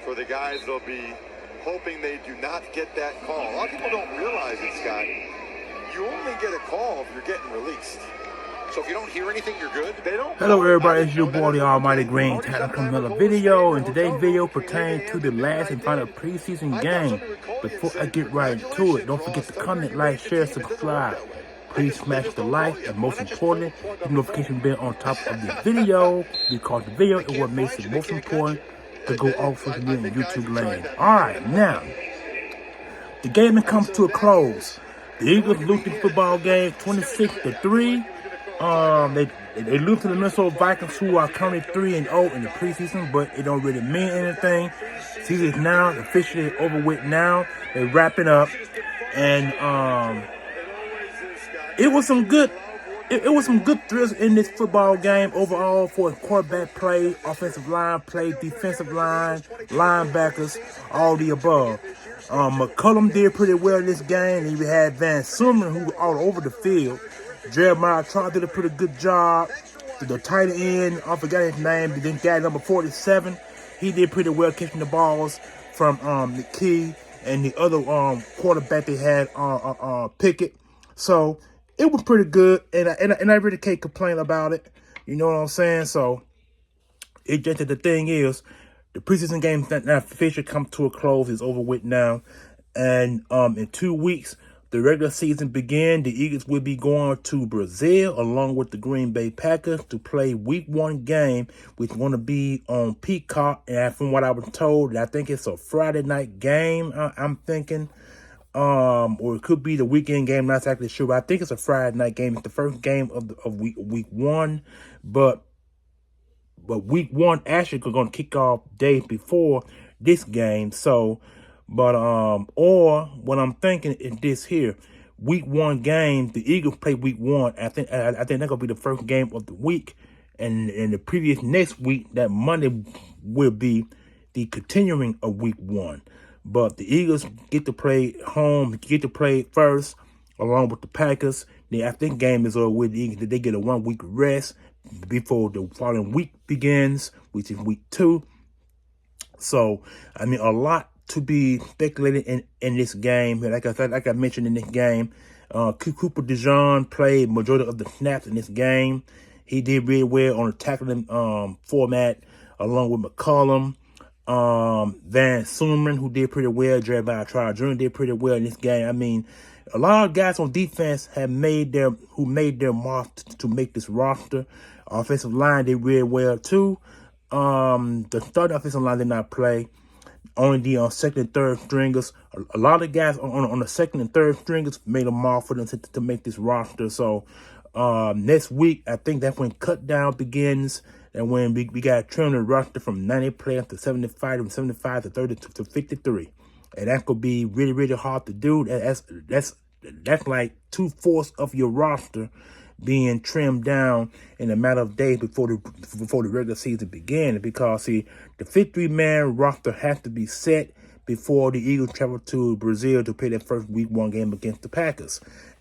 for the guys that'll be hoping they do not get that call. A lot of people don't realize it, Scott. You only get a call if you're getting released. So if you don't hear anything, you're good. They don't. Hello everybody, it's your boy the Almighty Green. Time to come another video, and today's video pertains to the last and final preseason game. Before I get right into it, don't forget to comment, like, share, subscribe. Please smash the like, and most importantly, the notification bell on top of the video, because the video is what makes it most important to go off with me on YouTube land. Alright, now, the game comes to a close. The Eagles lose the football game 26-3. They lose to the Minnesota Vikings, who are currently 3-0 in the preseason, but it don't really mean anything. Season is now officially over with now. They're wrapping up, and it was some good thrills in this football game overall for quarterback play, offensive line play, defensive line, linebackers, all the above. McCullum did pretty well in this game. And we had Van Summer, who was all over the field. Jeremiah Trott did a pretty good job. The tight end, I forgot his name, but then guy number 47, he did pretty well catching the balls from the key and the other quarterback they had, Pickett. So it was pretty good, and I really can't complain about it. You know what I'm saying? So it just that the thing is, the preseason game now officially come to a close. It's over with now, and in 2 weeks the regular season begin. The Eagles will be going to Brazil along with the Green Bay Packers to play Week 1 game, which is going to be on Peacock. And from what I was told, I think it's a Friday night game. I'm thinking, or it could be the weekend game. Not exactly sure, but I think it's a Friday night game. It's the first game of week 1, but Week 1 actually going to kick off days before this game. So. But, or what I'm thinking is this here, Week 1 game, the Eagles play Week 1. I think that's going to be the first game of the week. And in the previous next week, that Monday will be the continuing of Week 1. But the Eagles get to play home, get to play first, along with the Packers. The I think game is over with the Eagles. They get a 1 week rest before the following week begins, which is Week 2. So, I mean, a lot to be speculated in this game. Like I mentioned in this game, Cooper DeJean played majority of the snaps in this game. He did really well on the tackling format, along with McCullum, Van Summer, who did pretty well. Jeremiah Trott Jr. did pretty well in this game. I mean, a lot of guys on defense have made their mark to make this roster. Offensive line did really well too. The starting offensive line did not play. Only the second and third stringers. A lot of guys on the second and third stringers made a mark for them to make this roster. So next week, I think that's when cut down begins, and when we got to trim the roster from 90 players to 75, from 75 to 30 to 53, and that could be really, really hard to do. That's like 2/4 of your roster being trimmed down in a matter of days before the regular season begins. Because, see, the 53-man roster has to be set before the Eagles travel to Brazil to play their first Week 1 game against the Packers.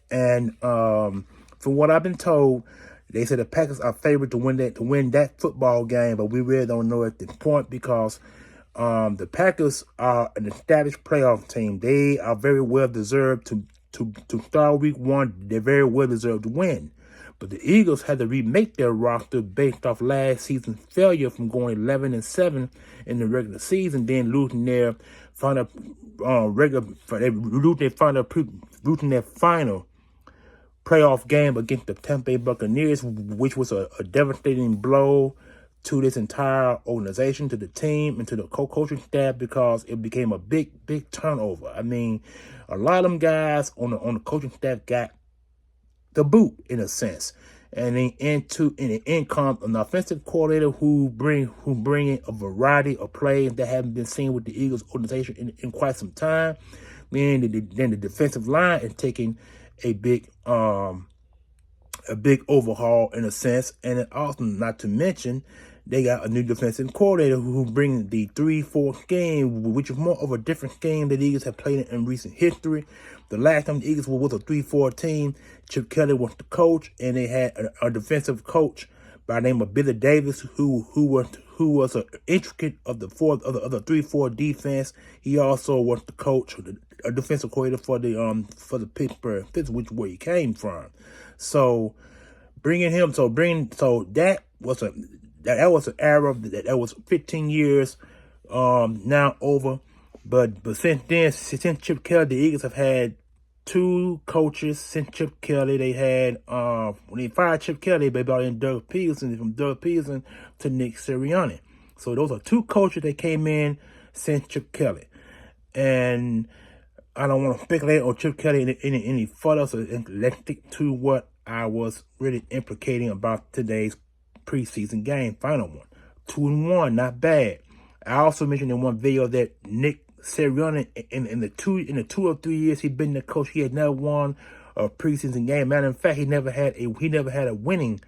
And from what I've been told, they said the Packers are favored to win that football game, but we really don't know at this point, because the Packers are an established playoff team. They are very well deserved to start Week 1. They're very well deserved to win. But the Eagles had to remake their roster based off last season's failure from going 11-7 in the regular season, then losing their final playoff game against the Tampa Bay Buccaneers, which was a devastating blow to this entire organization, to the team, and to the coaching staff, because it became a big turnover. I mean, a lot of them guys on the coaching staff got the boot, in a sense, and then in comes an offensive coordinator who bring in a variety of plays that haven't been seen with the Eagles organization in quite some time. Then the defensive line is taking a big overhaul, in a sense, and it also, not to mention, they got a new defensive coordinator who brings the 3-4 scheme, which is more of a different scheme that the Eagles have played in recent history. The last time the Eagles were with a 3-4 team, Chip Kelly was the coach, and they had a defensive coach by the name of Billy Davis, who was an intricate of the 3-4 defense. He also was the coach, a defensive coordinator for the Pittsburgh, which where he came from. So that was an era that was 15 years now over. But since then, since Chip Kelly, the Eagles have had 2 coaches. Since Chip Kelly, they had when they fired Chip Kelly, they brought in Doug Peterson, from Doug Peterson to Nick Sirianni. So those are 2 coaches that came in since Chip Kelly. And I don't want to speculate on Chip Kelly any further, so let's stick to what I was really implicating about today's preseason game, final one. 2-1, not bad. I also mentioned in one video that Nick Sirianni, in the 2 or 3 years he'd been the coach, he had never won a preseason game. Matter of fact, he never had a winning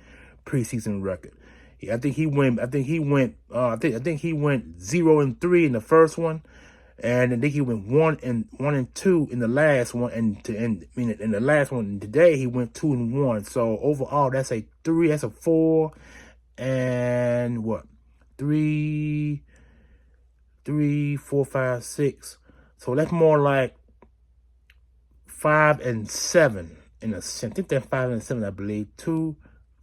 preseason record. I think he went 0-3 in the first one, and I think he went 1-2 in the last one, and in the last one today he went 2-1. So overall, that's a 4, and what 3, 4, 5, 6. So that's more like 5-7 in a sense. I think that's 5-7, I believe. 2,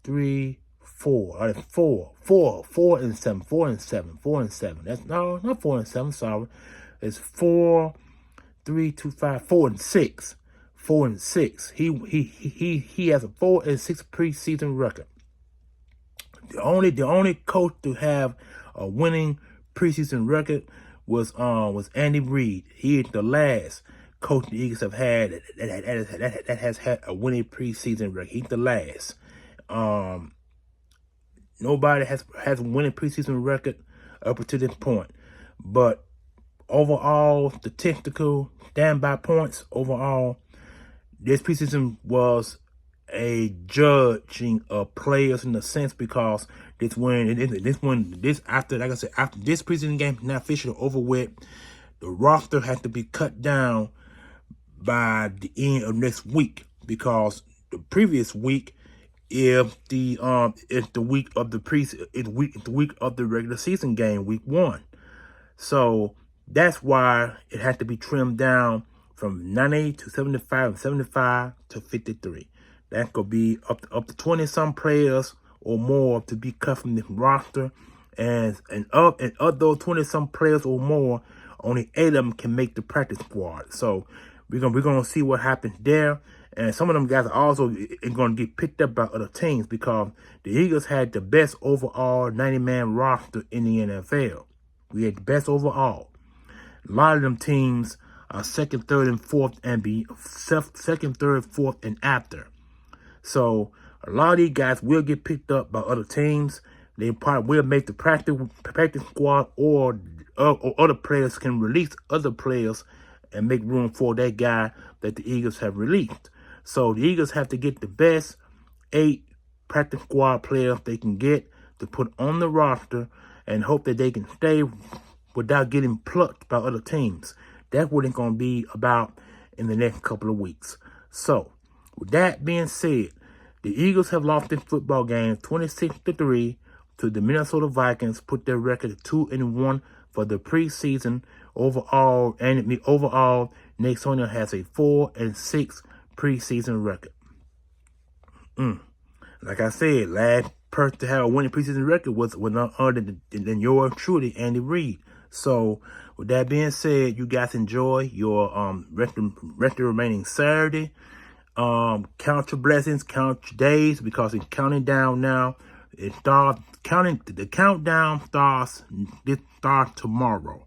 3, 4. 4-7. 4-7. That's not 4-7. Sorry, it's 4, 3, 2, 5, 4-6. 4-6. He has a 4-6 preseason record. The only coach to have a winning preseason record was Andy Reid. He is the last coach the Eagles have had that has had a winning preseason record. He's the last. Nobody has a winning preseason record up to this point. But overall, statistical standby points overall, this preseason was a judging of players in a sense, because after this preseason game now officially over with, the roster had to be cut down by the end of next week, because the previous week is the week of the regular season game, week 1. So that's why it had to be trimmed down from 98 to 75 and 75 to 53. That could be up to 20-some players or more to be cut from the roster, and of those 20-some players or more, only 8 of them can make the practice squad. So we're gonna see what happens there, and some of them guys are also going to get picked up by other teams, because the Eagles had the best overall 90-man roster in the NFL. We had the best overall. A lot of them teams are second, third, and fourth, and after. So a lot of these guys will get picked up by other teams. They probably will make the practice squad, or other players can release other players and make room for that guy that the Eagles have released. So the Eagles have to get the best 8 practice squad players they can get to put on the roster, and hope that they can stay without getting plucked by other teams. That's what it's going to be about in the next couple of weeks. So with that being said, the Eagles have lost this football game 26-3 to the Minnesota Vikings, put their record at 2-1 for the preseason overall. And overall, Nick Sirianni has a 4-6 preseason record. Like I said, last person to have a winning preseason record was none other than yours truly, Andy Reid. So with that being said, you guys enjoy your rest of the remaining Saturday. Count your blessings, count your days, because it's counting down now. The countdown starts tomorrow.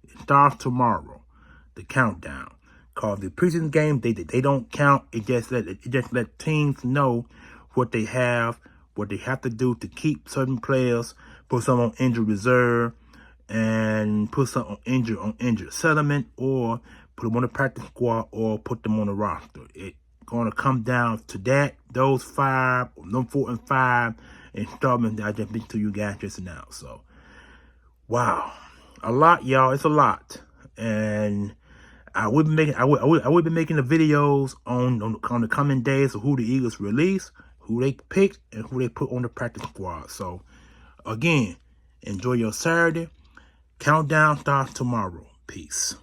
It starts tomorrow. The countdown. Because the preseason game, they don't count. It just let teams know what they have to do to keep certain players, put some on injured reserve, and put some on injured settlement, or put them on the practice squad, or put them on the roster. It's going to come down to that, those 4 and 5 installments that I just mentioned to you guys just now. So, wow, a lot, y'all. It's a lot, and I will be making the videos on the coming days of who the Eagles release, who they picked and who they put on the practice squad. So, again, enjoy your Saturday. Countdown starts tomorrow. Peace.